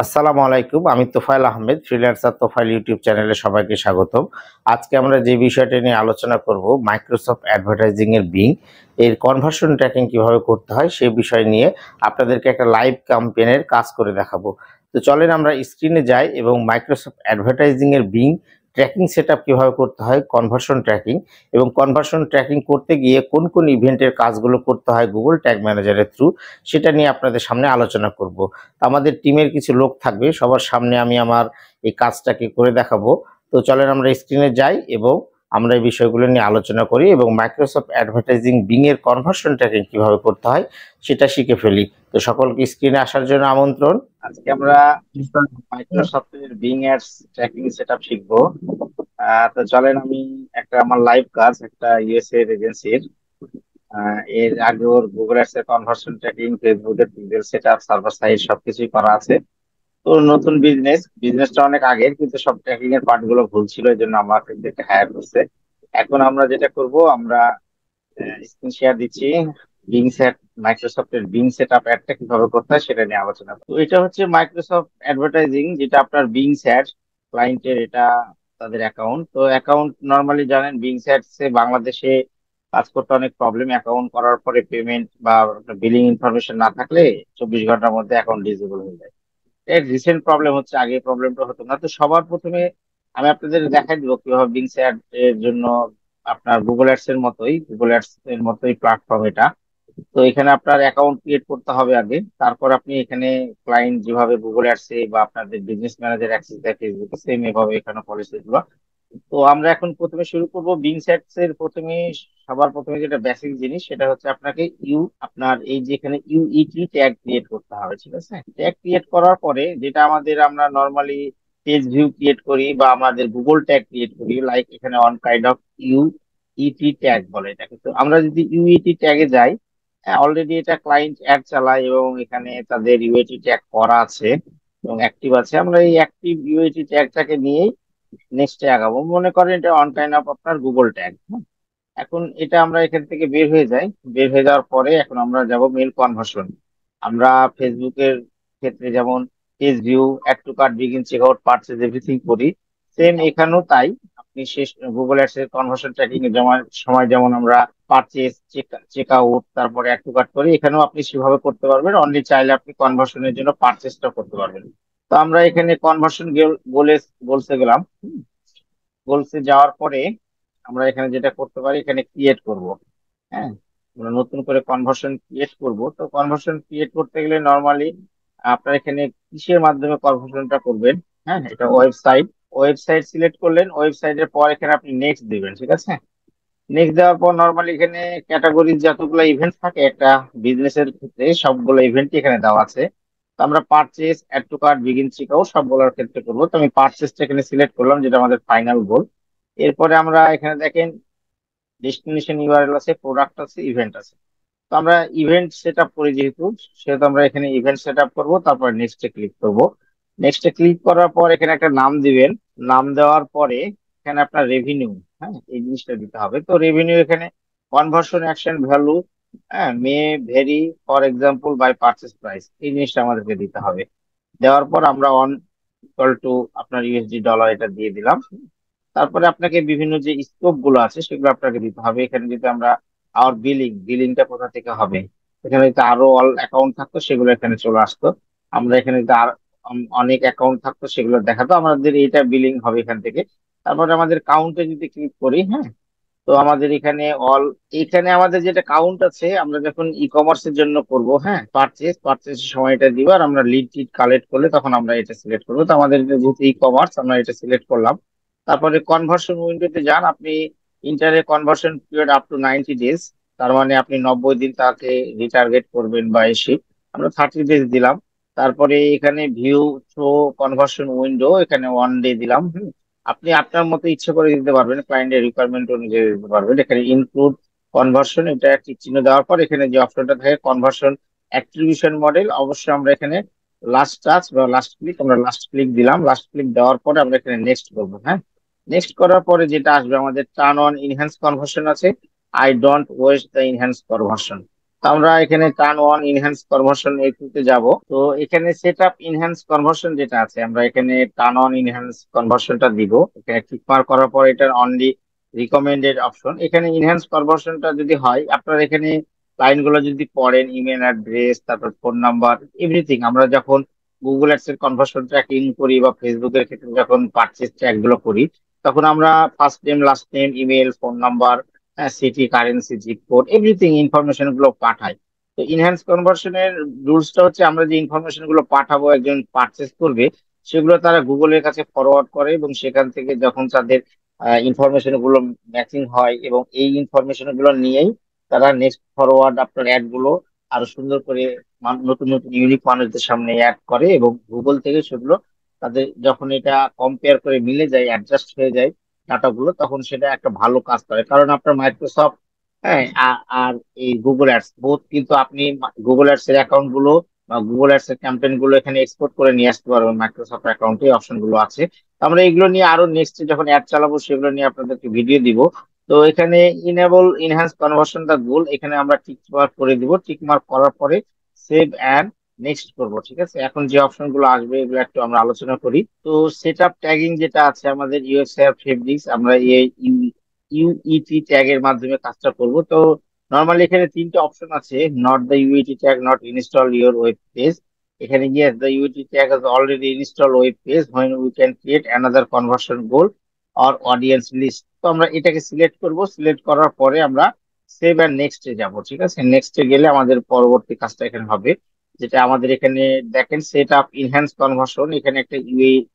আসসালামু আলাইকুম, আমি তোফায়েল আহমেদ, ফ্রিল্যান্সার তোফায়েল ইউটিউব চ্যানেলে সবাইকে স্বাগতম। আজকে আমরা যে বিষয়টা নিয়ে আলোচনা করব, মাইক্রোসফট অ্যাডভার্টাইজিং এর বিং এর কনভার্সন ট্র্যাকিং কিভাবে করতে হয় সেই বিষয় নিয়ে আপনাদেরকে একটা লাইভ ক্যাম্পেইনের কাজ করে দেখাবো। তো চলেন আমরা স্ক্রিনে যাই এবং মাইক্রোসফট অ্যাডভার্টাইজিং এর বিং ট্র্যাকিং সেটআপ কিভাবে করতে হয়, কনভার্সন ট্র্যাকিং এবং কনভার্সন ট্র্যাকিং করতে গিয়ে কোন কোন ইভেন্টের কাজগুলো করতে হয় গুগল ট্যাগ ম্যানেজারের থ্রু, সেটা নিয়ে আপনাদের সামনে আলোচনা করব। আমাদের টিমের কিছু লোক থাকবে, সবার সামনে আমি আমার এই কাজটাকে করে দেখাবো। তো চলেন আমরা স্ক্রিনে যাই এবং আমরা এই বিষয়গুলো নিয়ে আলোচনা করি এবং মাইক্রোসফট অ্যাডভার্টাইজিং বিং এর কনভার্সন ট্র্যাকিং কিভাবে করতে হয় সেটা শিখে ফেলি। তো সকলকে স্ক্রিনে আসার জন্য আমন্ত্রণ। আজকে আমরা মাইক্রোসফটের বিং অ্যাডস ট্র্যাকিং সেটআপ শিখবো। তো চলেন আমি আমার লাইভ কাজ একটা ইউএসএ এজেন্সির, এর আগে ওর গুগল অ্যাডস এর কনভার্সন ট্র্যাকিং, ফেসবুকের পিক্সেল সেটআপ, সার্ভার সাইড সবকিছুই করা আছে। তো নতুন বিজনেসটা অনেক আগের, কিন্তু সব ট্র্যাকিং এর পার্ট গুলো ভুল ছিল, এই জন্য আমাদেরকে হায়ার করছে। এখন আমরা যেটা করব, আমরা স্ক্রিন শেয়ার দিচ্ছি। বিং সেট মাইক্রোসফটের বিং সেটআপ অ্যাডটা কিভাবে করতে হয় সেটা নিয়ে আলোচনা করব। তো এটা হচ্ছে মাইক্রোসফট অ্যাডভার্টাইজিং, যেটা আপনার বিং সেট ক্লায়েন্টের, এটা তাদের অ্যাকাউন্ট। তো অ্যাকাউন্ট নরমালি জানেন বিং সেটস এ বাংলাদেশে কাজ করতে অনেক প্রবলেম। অ্যাকাউন্ট করার পরে পেমেন্ট বা বিলিং ইনফরমেশন না থাকলে 24 ঘন্টার মধ্যে অ্যাকাউন্ট ডিসেবল হয়ে যায়। এর রিসেন্ট প্রবলেম হচ্ছে, আগে প্রবলেমটা হতো না। তো সবার প্রথমে আমি আপনাদের দেখাই দিব কিভাবে বিংস অ্যাড এর জন্য আপনার গুগল অ্যাডস এর মতোই প্ল্যাটফর্ম এটা। তো এখানে আপনার অ্যাকাউন্ট ক্রিয়েট করতে হবে আগে, তারপর আপনি এখানে ক্লায়েন্ট যেভাবে গুগল অ্যাডস এ বা আপনাদের বিজনেস ম্যানেজার অ্যাক্সেস দেয় ফেসবুকে, সেম এভাবে এখানে পলিসি গুলো। তো আমরা এখন প্রথমে শুরু করব বিংস অ্যাডস এর সবার প্রথমে যেটা বেসিক জিনিস, সেটা হচ্ছে আপনাকে আপনার এই যে এখানে ইউইটি ট্যাগ ক্রিয়েট করতে হবে, ঠিক আছে? ট্যাগ ক্রিয়েট করার পরে যেটা আমরা নর্মালি পেজ ভিউ ক্রিয়েট করি বা আমাদের গুগল ট্যাগ ক্রিয়েট করি, লাইক এখানে on kind of UET tag বলে এটাকে। তো আমরা যদি ইউইটি ট্যাগে যাই, অলরেডি এটা ক্লায়েন্ট অ্যাড চালায় এবং এখানে তাদের ইউইটি ট্যাগ করা আছে এবং অ্যাক্টিভ আছে। আমরা এই অ্যাক্টিভ ইউইটি ট্যাগটাকে নিয়েই নেক্সটে আগাবো। মনে করেন এটা অন কাইন্ড অফ আপনার গুগল ট্যাগ। এখন এটা আমরা এখান থেকে বের হয়ে যাই। বের হয়ে যাওয়ার পরে এখন আমরা যাব মেল কনভার্সন। আমরা ফেসবুকের ক্ষেত্রে যেমন page view, add to cart, begin check out, purchase everything করি, সেম এখানেও তাই। আপনি শেষ গুগল অ্যাডস এর কনভার্সন ট্র্যাকিং এর সময় যেমন আমরা পারচেজ, চেক আউট, তারপরে অ্যাড টু কার্ট করি, এখানেও আপনি সেভাবে করতে পারবেন। অনলি চাইলে আপনি কনভার্সনের জন্য পারচেজটা করতে পারবেন। তো আমরা এখানে কনভার্সন গোলসে গেলাম। গোলসে যাওয়ার পরে আমরা এখানে যেটা করতে পারি, এখানে ক্রিয়েট করব। হ্যাঁ, আমরা নতুন করে কনভার্সন ক্রিয়েট করব। তো কনভার্সন ক্রিয়েট করতে গেলে নর্মালি আপনার এখানে কিসের মাধ্যমে কনভার্সনটা করবেন? হ্যাঁ, এটা ওয়েবসাইট সিলেক্ট করলেন। ওয়েবসাইটের পর এখানে আপনি নেক্সট দিবেন, ঠিক আছে? নেক্সট দেওয়ার পর নর্মালি এখানে ক্যাটাগরি যতগুলো ইভেন্ট থাকে একটা বিজনেসের ক্ষেত্রে, সবগুলো ইভেন্টই এখানে দেওয়া আছে। তো আমরা purchase, add to cart, begin checkout সবগুলোর ক্ষেত্রে করবো। তো আমি পারচেসটা এখানে সিলেক্ট করলাম, যেটা আমাদের ফাইনাল গোল। এরপরে আমরা এখানে দেখেন ডেস্টিনেশন ইউআরএল আছে, প্রোডাক্ট আছে, ইভেন্ট আছে। তো আমরা ইভেন্ট সেট আপ করি সেহেতু আমরা এখানে ইভেন্ট সেট আপ করবো। তারপর নেক্সটে ক্লিক করব। নেক্সটে ক্লিক করার পর এখানে একটা নাম দিবেন। নাম দেওয়ার পরে এখানে আপনার রেভিনিউ, হ্যাঁ, এই জিনিসটা দিতে হবে। তো রেভিনিউ এখানে কনভার্সন অ্যাকশন ভ্যালু, হ্যাঁ, may vary for example by purchase price, এই জিনিসটা আমাদেরকে দিতে হবে। দেওয়ার পর আমরা অন ইকুয়াল টু আপনার ইউএসডি ডলার এটা দিয়ে দিলাম। তারপরে আপনাকে বিভিন্ন যে স্কোপ গুলো আছে সেগুলো আপনাকে দিতে হবে। এখানে যদি আমরা আর বিলিংটা কোথা থেকে হবে, এখানে যদি আরো অল অ্যাকাউন্ট থাকতো সেগুলো এখানে চলে আসতো। আমরা এখানে যদি আর অনেক অ্যাকাউন্ট থাকতো সেগুলো দেখাতো, আমাদের এটা বিলিং হবে এখান থেকে। তারপরে আমাদের কাউন্টে যদি ক্লিক করি, হ্যাঁ, তো আমাদের এখানে আমাদের যেটা কাউন্ট আছে, আমরা যখন ই কমার্সের জন্য করব, হ্যাঁ, পারচেস সময়টা দিব, আর আমরা লিড টিড কালেক্ট করলে তখন আমরা এটা সিলেক্ট করবো। তো আমাদের এটা যেহেতু ই কমার্স, আমরা এটা সিলেক্ট করলাম। তারপরে কনভার্সন উইন্ডোতে যান আপনি। ইন্টারে conversion period up to 90 days, তার মানে আপনি 90 দিন তাকে রিটার্গেট করবেন বা এসে। আমরা 30 ডেজ দিলাম। তারপরে এখানে ভিউ থ্রো কনভার্সন উইন্ডো, এখানে 1 ডে দিলাম। আপনি আপনার মতো ইচ্ছে করে দিতে পারবেন, ক্লায়েন্টের রিকোয়ারমেন্ট অনুযায়ী দিতে পারবেন। এখানে ইনক্লুড কনভার্সন, এটা একটি চিহ্ন দেওয়ার পর এখানে যে অপশনটা থাকে কনভার্সন অ্যাট্রিবিউশন মডেল, অবশ্যই আমরা এখানে লাস্ট টাচ বা আমরা লাস্ট ক্লিক দিলাম। লাস্ট ক্লিক দেওয়ার পরে আমরা এখানে নেক্সট করবো। হ্যাঁ, নেক্সট করার পরে যেটা আসবে, আমাদের টার্ন অন ইনহ্যান্স কনভার্সন আছে, I don't waste the enhance conversion. তো আমরা এখানে টার্ন অন ইনহ্যান্স কনভার্সন একটুতে যাব। তো এখানে সেট আপ ইনহ্যান্স কনভার্সন যেটা আছে, আমরা এখানে টার্ন অন ইনহ্যান্স কনভার্সনটা দিব। এখানে ক্লিক মার্ক করার পর এটার অনলি রিকমেন্ডেড অপশন, এখানে ইনহ্যান্স কনভার্সনটা যদি হয়, আপনার এখানে লাইনগুলো যদি পড়েন, ইমেল অ্যাড্রেস, তারপর ফোন নাম্বার, এভরিথিং। আমরা যখন গুগল অ্যাডস এর কনভার্সন ট্র্যাকিং করি বা ফেসবুকের ক্ষেত্রে যখন পারচেজ ট্র্যাক গুলো করি, তখন আমরা first name, last name, email, phone number, city, currency, zip code, everything information গুলো পাঠাই। তো ইনহ্যান্স কনভার্সনের রুলসটা হচ্ছে, আমরা যে ইনফরমেশন গুলো পাঠাবো একজন পারচেস করবে, সেগুলো তারা গুগলের কাছে ফরওয়ার্ড করে, এবং সেখান থেকে যখন তাদের ইনফরমেশন গুলো ম্যাচিং হয়, এবং এই ইনফরমেশন গুলো নিয়েই তারা নেক্সট ফরওয়ার্ড আপনার অ্যাড গুলো আরো সুন্দর করে নতুন নতুন ইউনিক মানুষদের সামনে অ্যাড করে, এবং গুগল থেকে সেগুলো তাদের যখন এটা কম্পেয়ার করে মিলে যায়, অ্যাডজাস্ট হয়ে যায় ডাটাগুলো, তখন সেটা একটা ভালো কাজ করে। কারণ আপনার মাইক্রোসফট, হ্যাঁ, আর এই গুগল অ্যাডস বোথ, কিন্তু আপনি গুগল অ্যাডস এর অ্যাকাউন্ট গুলো বা গুগল অ্যাডস এর ক্যাম্পেইন গুলো এখানে এক্সপোর্ট করে নিয়ে আসতে পারবেন মাইক্রোসফট অ্যাকাউন্টে, অপশন গুলো আছে। তো আমরা এগুলো নিয়ে আরো নেক্সট যখন অ্যাড চালাবো, সেগুলো নিয়ে আপনাদেরকে ভিডিও দিব। তো এখানে ইনেবল ইনহ্যান্স কনভার্সন দা গোল, এখানে আমরা টিক মার্ক করে দিব। টিক মার্ক করার পরে সেভ অ্যান্ড নেক্সট করব। ঠিক আছে, এখন যে অপশন গুলো আসবে এগুলো একটু আমরা আলোচনা করি। তো সেট আপ ট্যাগিং যেটা আছে আমাদের ইউএসএআর ফেব্রিক্স, আমরা এই ইউইটি ট্যাগ এর মাধ্যমে কাজটা করব। তো নর্মালি এখানে তিনটে অপশন আছে, not the UET tag, not install your web page. এখানে গিয়ে the UET tag has already installed web page, when we can create another conversion goal or audience list। তো আমরা এটাকে সিলেক্ট করব। সিলেক্ট করার পরে আমরা সেভ এন্ড নেক্সটে যাব। ঠিক আছে, নেক্সটে গেলে আমাদের পরবর্তী কাজটা এখানে হবে, যেটা আমাদের এখানে দেখেন সেট আপ ইনহ্যান্স কনভার্সন, এখানে একটা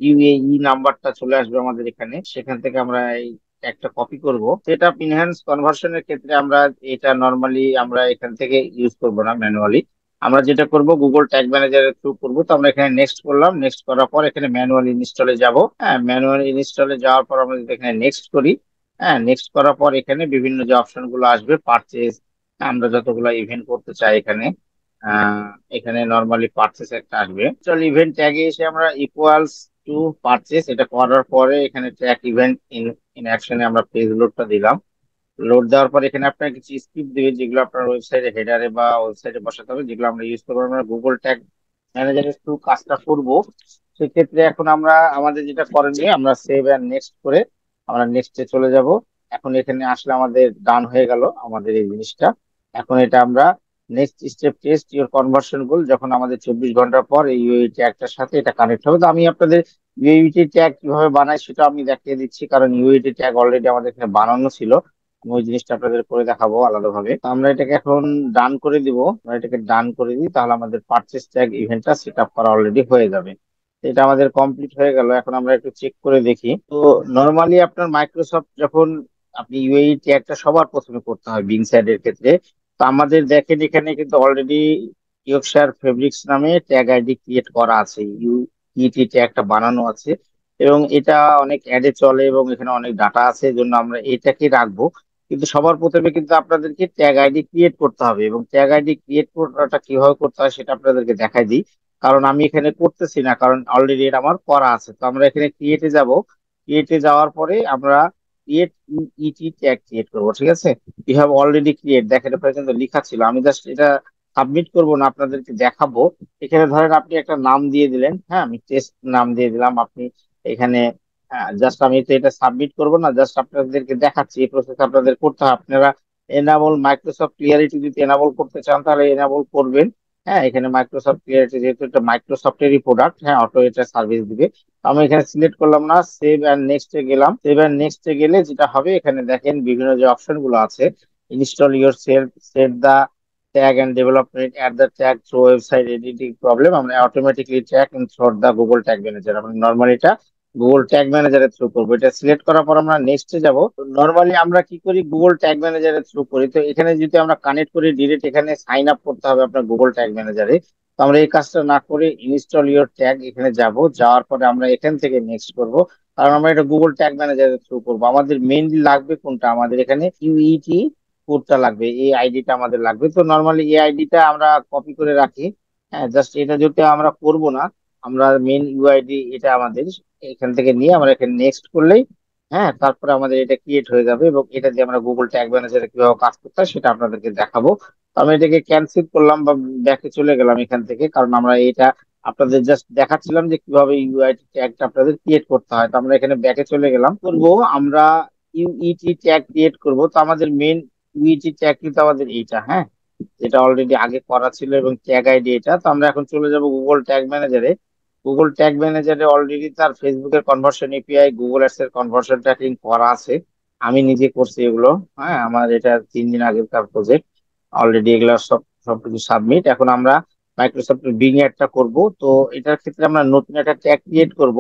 ইউএই নাম্বারটা চলে আসবে আমাদের এখানে। সেখান থেকে আমরা এই একটা কপি করব। সেট আপ ইনহ্যান্স কনভার্সনের ক্ষেত্রে আমরা এটা নর্মালি আমরা এখান থেকে ইউজ করব না, ম্যানুয়ালি আমরা যেটা করব গুগল ট্যাগ ম্যানেজারের থ্রু করব। তো আমরা এখানে নেক্সট করলাম। নেক্সট করার পর এখানে ম্যানুয়াল ইনস্টলে যাব। হ্যাঁ, ম্যানুয়াল ইনস্টলে যাওয়ার পর আমরা যদি এখানে নেক্সট করি, হ্যাঁ, নেক্সট করার পর এখানে বিভিন্ন যে অপশন গুলো আসবে, পারচেজ, আমরা যতগুলো ইভেন্ট করতে চাই এখানে, আহ এখানে নর্মালি পারচেস একটা আসবে। চল ইভেন্ট ট্যাগে এসে আমরা ইকুয়ালস টু পারচেস এটা করার পরে এখানে ট্র্যাক ইভেন্ট ইন অ্যাকশনে আমরা পেজ লোডটা দিলাম। লোড দেওয়ার পর এখানে আপনার কিছু স্ক্রিপ্ট দিবে, যেগুলো আপনার ওয়েবসাইটে হেডারে বা ওয়েবসাইটে বসাতে হবে, যেগুলো আমরা ইউজ করবো। আমরা গুগল ট্যাগ ম্যানেজারের থ্রু কাজটা করব। সেক্ষেত্রে এখন আমরা আমাদের যেটা করণীয়, আমরা সেভ অ্যান্ড নেক্সট করে আমরা নেক্সটে চলে যাব। এখন এখানে আসলে আমাদের ডান হয়ে গেল আমাদের এই জিনিসটা। এখন এটা আমরা next step, test your conversion goal, যখন আমাদের 24 ঘন্টা পর এই ইউএই ট্যাগটার সাথে এটা কানেক্ট হবে। তো আমি আপনাদের ইউএইটি ট্যাগ কিভাবে বানাই সেটা আমি দেখিয়ে দিচ্ছি, কারণ ইউএইটি ট্যাগ অলরেডি আমাদের এখানে বানানো ছিল। আমি ওই জিনিসটা আপনাদের করে দেখাবো আলাদাভাবে। তো আমরা এটাকে এখন ডান করে দিব। আমরা এটাকে ডান করে দিই, তাহলে আমাদের পারচেস ট্যাগ ইভেন্টটা সেট আপ করা অলরেডি হয়ে যাবে। এটা আমাদের কমপ্লিট হয়ে গেল। এখন আমরা একটু চেক করে দেখি। তো নর্মালি আপনার মাইক্রোসফট যখন আপনি ইউএই ট্যাগটা সবার প্রথমে করতে হয় বিং সাইড এর ক্ষেত্রে। তো আমাদের দেখেন এখানে কিন্তু অলরেডি ইয়র্কশায়ার ফেব্রিক্স নামে ট্যাগ আইডি ক্রিয়েট করা আছে, ইউইটি ট্যাগটা বানানো আছে, এবং এটা অনেক অ্যাডে চলে এবং এখানে অনেক ডাটা আছে, এই জন্য আমরা এটাকে রাখবো। কিন্তু সবার প্রথমে কিন্তু আপনাদেরকে ট্যাগ আইডি ক্রিয়েট করতে হবে, এবং ট্যাগ আইডি ক্রিয়েট করাটা কিভাবে করতে হয় সেটা আপনাদেরকে দেখাই দিই। কারণ আমি এখানে করতেছি না, কারণ অলরেডি এটা আমার করা আছে। তো আমরা এখানে ক্রিয়েটে যাব। ক্রিয়েটে যাওয়ার পরে আমরা ক্রিয়েট ইউইটি ট্যাগ ক্রিয়েট করবো। ঠিক আছে, ইউ হ্যাভ অলরেডি ক্রিয়েট, দেখেন এখানে কিন্তু লেখা ছিল। আমি জাস্ট এটা সাবমিট করবো না, আপনাদেরকে দেখাবো। এখানে ধরেন আপনি একটা নাম দিয়ে দিলেন, হ্যাঁ, আমি টেস্ট নাম দিয়ে দিলাম। আপনি এখানে জাস্ট, আমি তো এটা সাবমিট করবো না, জাস্ট আপনাদেরকে দেখাচ্ছি এই প্রসেস আপনাদের করতে হয়। আপনারা এনাবল মাইক্রোসফট ক্লিয়ারিটি যদি এনাবল করতে চান তাহলে এনাবল করবেন। হ্যাঁ, এখানে মাইক্রোসফট ক্লিয়ারিটি যেহেতু এটা মাইক্রোসফটেরই প্রোডাক্ট, হ্যাঁ, অটো এটা সার্ভিস দিবে। আমি এখানে সিলেক্ট করলাম না, সেভ অ্যান্ড নেক্সটে গেলাম। সেভ অ্যান্ড নেক্সটে গেলে যেটা হবে, এখানে দেখেন বিভিন্ন যে অপশন গুলো আছে, install yourself, set the tag and development, add the tag through website editing problem, আমরা automatically tag in through the Google Tag Manager. আমরা নর্মালি এটা গুগল ট্যাগ ম্যানেজারের থ্রু করবো। এটা সিলেক্ট করার পর আমরা নেক্সটে যাব। নর্মালি আমরা কি করি, গুগল ট্যাগ ম্যানেজারের থ্রু করি। তো এখানে যদি আমরা কানেক্ট করি ডিরেক্ট, এখানে সাইন আপ করতে হবে আপনার গুগল ট্যাগ ম্যানেজারে। তো আমরা এই কাজটা না করে ইনস্টল ইউর ট্যাগ এখানে যাব। যাওয়ার পরে আমরা এখান থেকে নেক্সট করব, কারণ আমরা এটা গুগল ট্যাগ ম্যানেজারের থ্রু করবো। আমাদের মেইনলি লাগবে কোনটা, আমাদের এখানে ইউইটি কোডটা লাগবে, এই আইডিটা আমাদের লাগবে। তো নর্মালি এই আইডিটা আমরা কপি করে রাখি। হ্যাঁ, জাস্ট এটা যদি আমরা করব না, আমরা মেন ইউআইডি এটা আমাদের এখান থেকে নিয়ে আমরা এখানে নেক্সট করলেই, হ্যাঁ, তারপরে আমাদের এটা ক্রিয়েট হয়ে যাবে, এবং এটা দিয়ে আমরা গুগল ট্যাগ ম্যানেজারে কিভাবে কাজ করতে হয় সেটা আপনাদেরকে দেখাবো। তো আমি এটাকে ক্যান্সেল করলাম বা ব্যাকে চলে গেলাম এখান থেকে, কারণ আমরা এটা আপনাদের জাস্ট দেখাচ্ছিলাম যে কিভাবে ইউআইটি ট্যাগটা আপনাদের ক্রিয়েট করতে হয়। তো আমরা এখানে ব্যাকে চলে গেলাম, করব আমরা ইউইটি ট্যাগ ক্রিয়েট করব। তো আমাদের মেন ইউইটি ট্যাগ কিন্তু আমাদের এইটা, হ্যাঁ, যেটা অলরেডি আগে করা ছিল এবং ট্যাগ আইডি এটা। তো আমরা এখন চলে যাব গুগল ট্যাগ ম্যানেজারে। গুগল ট্যাগ ম্যানেজারে অলরেডি তার ফেসবুকের কনভার্সন এপিআই, গুগল অ্যাডস এর কনভার্সন ট্র্যাকিং করা আছে। আমি নিজে করছি এগুলো, হ্যাঁ, আমার এটা 3 দিন আগেকার প্রজেক্ট। অলরেডি এগুলো সবকিছু সাবমিট। এখন আমরা মাইক্রোসফট বিং একটা করব। তো এটার ক্ষেত্রে আমরা নতুন একটা ট্যাগ ক্রিয়েট করব।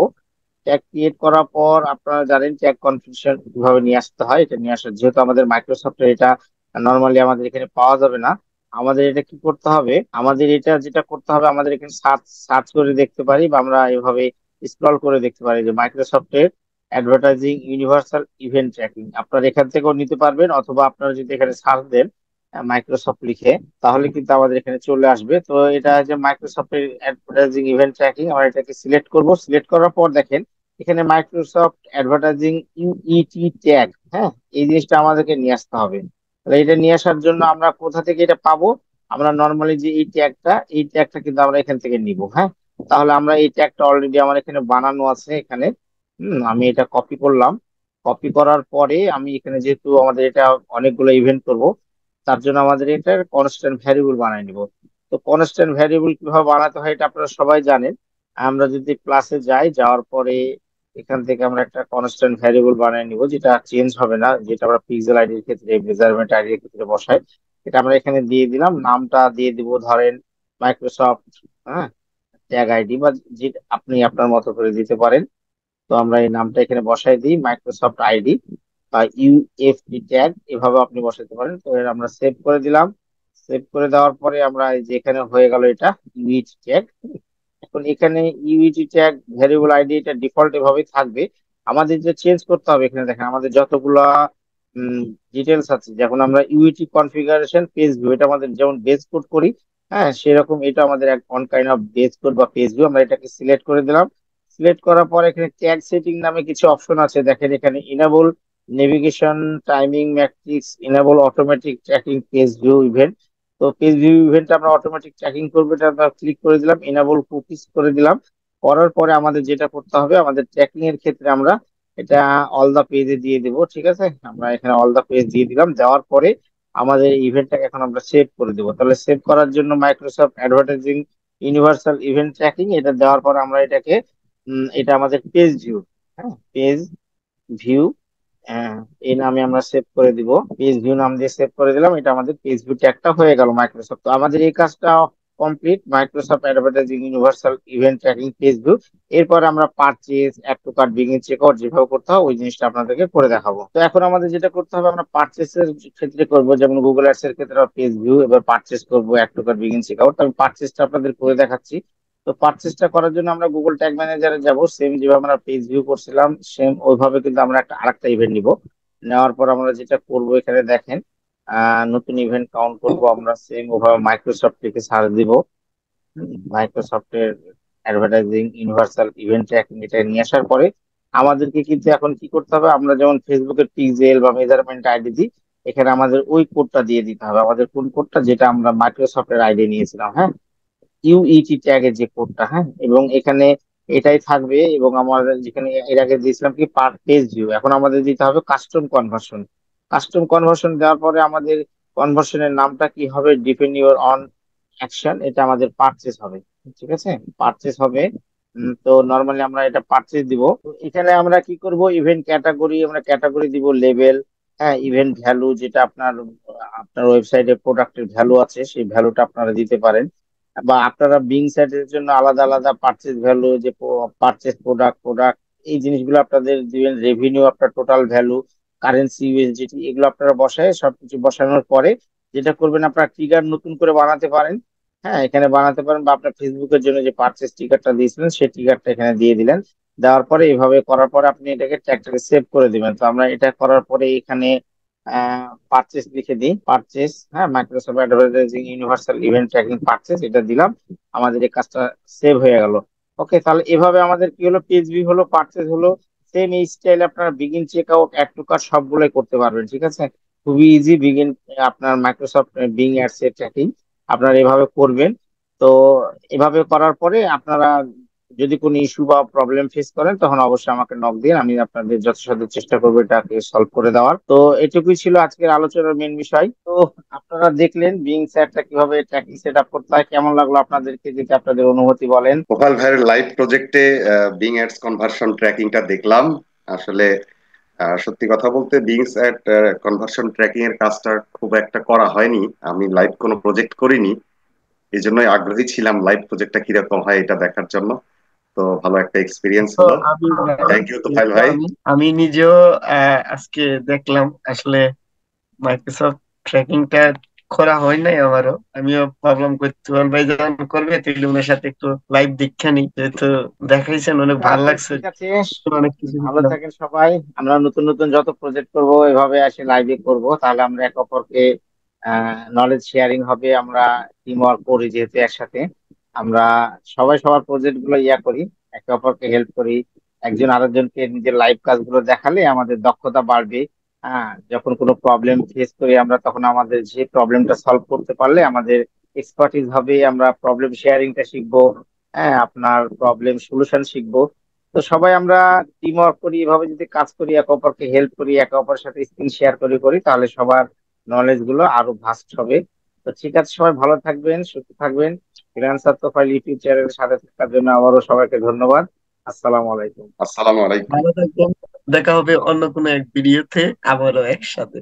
ট্যাগ ক্রিয়েট করার পর আপনারা জানেন ট্যাগ কনফিগারেশন কিভাবে নিয়ে আসতে হয়। এটা নিয়ে আসা যেহেতু আমাদের মাইক্রোসফটের এটা নর্মালি আমাদের এখানে পাওয়া যাবে না, আমাদের এটা কি করতে হবে, আমাদের এটা যেটা করতে হবে, আমাদের এখানে সার্চ সার্চ করে দেখতে পারি বা আমরা এভাবে স্ক্রল করে দেখতে পারি যে মাইক্রোসফটের অ্যাডভার্টাইজিং ইউনিভার্সাল ইভেন্ট ট্র্যাকিং। আপনারা এখান থেকেও নিতে পারবেন, অথবা আপনারা যদি এখানে সার্চ দেন মাইক্রোসফট লিখে, তাহলে কিন্তু আমাদের এখানে চলে আসবে। তো এটা যে মাইক্রোসফটের অ্যাডভার্টাইজিং ইভেন্ট ট্র্যাকিং, আমরা এটাকে সিলেক্ট করব। সিলেক্ট করার পর দেখেন এখানে মাইক্রোসফট অ্যাডভার্টাইজিং ইউইটি ট্যাগ, হ্যাঁ, এই জিনিসটা আমাদেরকে নিয়ে আসতে হবে। তাহলে এটা নিয়ে আসার জন্য আমরা কোথা থেকে এটা পাবো, আমরা নর্মালি যে এই ট্যাগটা কিন্তু আমরা এখান থেকে নিব, হ্যাঁ। তাহলে আমরা এই ট্যাগটা অলরেডি আমার এখানে বানানো আছে এখানে। আমি এটা কপি করলাম। কপি করার পরে আমি এখানে যেহেতু আমাদের এটা অনেকগুলো ইভেন্ট করব, তার জন্য আমাদের এটা কনস্ট্যান্ট ভ্যারিয়েবল বানাই নিব। তো কনস্ট্যান্ট ভ্যারিয়েবল কিভাবে বানাতে হয় এটা আপনারা সবাই জানেন। আমরা যদি প্লাসে যাই, যাওয়ার পরে এখান থেকে আমরা একটা কনস্ট্যান্ট ভ্যারিয়েবল বানিয়ে নিব, যেটা চেঞ্জ হবে না, যেটা আমরা পিক্সেল আইডির ক্ষেত্রে, মেজারমেন্ট আইডির ক্ষেত্রে বসাই। এটা আমরা এখানে দিয়ে দিলাম, নামটা দিয়ে দিব ধরেন মাইক্রোসফট, হ্যাঁ, ট্যাগ আইডি, বা যে আপনি আপনার মতো করে দিতে পারেন। তো আমরা এই নামটা এখানে বসাই দিই মাইক্রোসফট আইডি বা ইউএফডি ট্যাগ, এভাবে আপনি বসাতে পারেন। তো এর আমরা সেভ করে দিলাম। সেভ করে দেওয়ার পরে আমরা এই যে এখানে হয়ে গেল এটা ইউইটি ট্যাগ। এখন এখানে ইউইটি ট্যাগ ভ্যারিয়েবল আইডি এটা ডিফল্ট এভাবেই থাকবে। আমাদের যে চেঞ্জ করতে হবে, এখানে দেখেন আমাদের যতগুলা ডিটেলস আছে, যখন আমরা ইউইটি কনফিগারেশন পেজ ভিউ, এটা আমাদের যেমন বেস কোড করি, হ্যাঁ, সেরকম এটা আমাদের এক on kind of base code বা পেজ ভিউ। আমরা এটাকে সিলেক্ট করে দিলাম। সিলেক্ট করার পর এখানে ট্যাগ সেটিং নামে কিছু অপশন আছে, দেখেন এখানে enable navigation timing matrix, enable automatic tracking page view event. তো পেজ ভিউ ইভেন্ট আমরা অটোমেটিক ট্র্যাকিং করবো, এটা আমরা ক্লিক করে দিলাম, ইনেবল কুকিজ করে দিলাম। করার পরে আমাদের যেটা করতে হবে, আমাদের ট্র্যাকিং এর ক্ষেত্রে আমরা এটা অল দা পেজে দিয়ে দিব, ঠিক আছে। আমরা এখানে অল দা পেজ দিয়ে দিলাম। দেওয়ার পরে আমাদের ইভেন্টটাকে এখন আমরা সেভ করে দেবো। তাহলে সেভ করার জন্য Microsoft advertising universal event tracking এটা দেওয়ার পর আমরা এটাকে এটা আমাদের পেজ ভিউ, হ্যাঁ, পেজ ভিউ, হ্যাঁ, এই নামে আমরা সেভ করে দিব। পেজ ভিউ নাম দিয়ে সেভ করে দিলাম। এটা আমাদের পেজ ভিউ ট্যাগটা হয়ে গেল মাইক্রোসফট। তো আমাদের এই কাজটা complete, Microsoft advertising universal event tracking page view. এরপর আমরা purchase, add to cart, begin checkout যেভাবে করতে হয় ওই জিনিসটা আপনাদেরকে করে দেখাবো। তো এখন আমাদের যেটা করতে হবে, আমরা পারচেসের ক্ষেত্রে করব, যেমন গুগল অ্যাডস এর ক্ষেত্রে পেজ ভিউ, এবার পারচেস করব, add to cart, begin checkout. আমি পারচেসটা আপনাদের করে দেখাচ্ছি। তো পারচেসটা করার জন্য আমরা গুগল ট্যাগ ম্যানেজারে যাব। সেম যেভাবে আমরা পেজ ভিউ করছিলাম, সেম ওইভাবে কিন্তু আমরা একটা আরেকটা ইভেন্ট নিব। নেওয়ার পর আমরা যেটা করব, এখানে দেখেন নতুন ইভেন্ট কাউন্ট করব। আমরা সেম ওভাবে মাইক্রোসফট থেকে সার্চ দিব, মাইক্রোসফটের অ্যাডভার্টাইজিং ইউনিভার্সাল ইভেন্ট ট্র্যাকিং এটা নিয়ে আসার পরে আমাদেরকে কিন্তু এখন কি করতে হবে, আমরা যেমন ফেসবুকের পিক্সেল বা মেজারমেন্ট আইডি দিই, এখানে আমাদের ওই কোডটা দিয়ে দিতে হবে। আমাদের কোন কোডটা, যেটা আমরা মাইক্রোসফটের আইডি নিয়েছিলাম, হ্যাঁ, ইউইটি ট্যাগের যে কোডটা, হ্যাঁ, এবং এখানে এটাই থাকবে। এবং আমাদের যেখানে এর আগে দিয়েছিলাম কি পার পেজ ভিউ, এখন আমাদের দিতে হবে কাস্টম কনভার্সন। কাস্টম কনভার্সন দেওয়ার পরে আমাদের কনভার্সনের নামটা কি হবে, ডিপেন্ড ইউর অন অ্যাকশন, এটা আমাদের পারচেস হবে, ঠিক আছে, পারচেস হবে। তো নর্মালি আমরা এটা পারচেস দিব। তো এখানে আমরা কি করব, ইভেন্ট ক্যাটাগরি, আমরা ক্যাটাগরি দিব লেভেল, হ্যাঁ, ইভেন্ট ভ্যালু, যেটা আপনার আপনার ওয়েবসাইটে প্রোডাক্টের ভ্যালু আছে সেই ভ্যালুটা আপনারা দিতে পারেন। বা আপনারা বিং সাইটের জন্য আলাদা আলাদা পারচেজ ভ্যালু, যে পারচেজ প্রোডাক্ট প্রোডাক্ট এই জিনিসগুলো আপনাদের দিবেন। রেভিনিউ, আপনার টোটাল ভ্যালু, কারেন্সি, ইউএসডিটি, এগুলো আপনারা বসায় সবকিছু বসানোর পরে যেটা করবেন, আপনারা ট্রিগার নতুন করে বানাতে পারেন, হ্যাঁ, এখানে বানাতে পারেন। বা আপনার ফেসবুকের জন্য যে পারচেজ ট্রিগারটা দিয়েছিলেন সেই ট্রিগারটা এখানে দিয়ে দিলেন। দেওয়ার পরে এইভাবে করার পরে আপনি এটাকে ট্যাগটাকে সেভ করে দিবেন। তো আমরা এটা করার পরে এখানে পারচেস লিখে দিই, পারচেস, হ্যাঁ, Microsoft advertising universal event tracking purchase, এটা দিলাম। আমাদের এই কাজটা সেভ হয়ে গেল। ওকে, তাহলে এভাবে আমাদের কি হলো, পেজ ভিউ হলো, পারচেস হলো। সেম এই স্টাইলে আপনারা begin check out, add to cart সবগুলোই করতে পারবেন, ঠিক আছে। খুবই ইজি বিগিন আপনার মাইক্রোসফট বিং অ্যাডস এর ট্র্যাকিং আপনারা এভাবে করবেন। তো এভাবে করার পরে আপনারা যদি কোনো ইস্যু বা প্রবলেম ফেস করেন তখন অবশ্যই আমাকে নক দিন, আমি আপনাদের যথাসাধ্য চেষ্টা করবো এটাকে সলভ করে দেওয়ার। তো এটুকুই ছিল আজকের আলোচনার মেন বিষয়। তো আপনারা দেখলেন বিং স্যারটা কিভাবে ট্র্যাকিং সেট আপ করতে হয়, কেমন লাগলো আপনাদেরকে, যদি আপনাদের অনুভূতি বলেন। প্রোফাইল ভাইয়ের লাইভ প্রজেক্টে বিং অ্যাডস কনভার্সন ট্র্যাকিংটা দেখলাম। আসলে সত্যি কথা বলতে বিংস অ্যাড কনভার্সন ট্র্যাকিং এর কাজটা খুব একটা করা হয়নি, আমি লাইভ কোনো প্রজেক্ট করিনি। এই জন্যই আগ্রহী ছিলাম লাইভ প্রজেক্টটা কিরকম হয় এটা দেখার জন্য। তো ভালো একটা এক্সপিরিয়েন্স তো হলো। আমি থ্যাংক ইউ এই তোফাইল তো ভাই। আমি নিজেও আজকে দেখলাম আসলে মাইক্রোসফট ট্র্যাকিংটা করা হয় নাই আমারও। আমিও ভাবলাম তুফাইল ভাই যখন করবে তাহলে ওনার সাথে একটু লাইভ দীক্ষা নিই, যেহেতু দেখাইছেন অনেক ভালো আচ্ছা লাগছে, ঠিক আছে, অনেক কিছু ভালো শিখলাম। থাকেন সবাই। আমরা নতুন নতুন যত প্রজেক্ট করব এভাবে আসে লাইভে করব, তাহলে আমরা একে অপরকে নলেজ শেয়ারিং হবে। আমরা টিম ওয়ার্ক করি যেহেতু একসাথে, আমরা সবাই সবার প্রজেক্ট গুলো করি, একে অপরকে হেল্প করি। একজন আরেকজনকে নিজের লাইভ কাজগুলো দেখালে আমাদের দক্ষতা বাড়বে। হ্যাঁ, যখন কোনো প্রবলেম ফেস করি আমরা, তখন আমাদের যে প্রবলেমটা সলভ করতে পারলে আমাদের এক্সপার্টিস হবে, আমরা প্রবলেম শেয়ারিংটা শিখবো। হ্যাঁ, আপনার প্রবলেম সলিউশন শিখবো। তো সবাই আমরা টিম ওয়ার্ক করি, এভাবে যদি কাজ করি, একে অপরকে হেল্প করি, একে অপরের সাথে স্কিল শেয়ার করি তাহলে সবার নলেজ গুলো আরো ভাস্ট হবে। তো ঠিক আছে, সবাই ভালো থাকবেন, সুস্থ থাকবেন। ফ্রিল্যান্সার প্রোফাইল ইউটিউব চ্যানেলের সাথে থাকার জন্য আবারও সবাইকে ধন্যবাদ। আসসালামু আলাইকুম। আসসালামু আলাইকুম। ভালো থাকবেন, দেখা হবে অন্য কোনো এক ভিডিওতে আবারও একসাথে।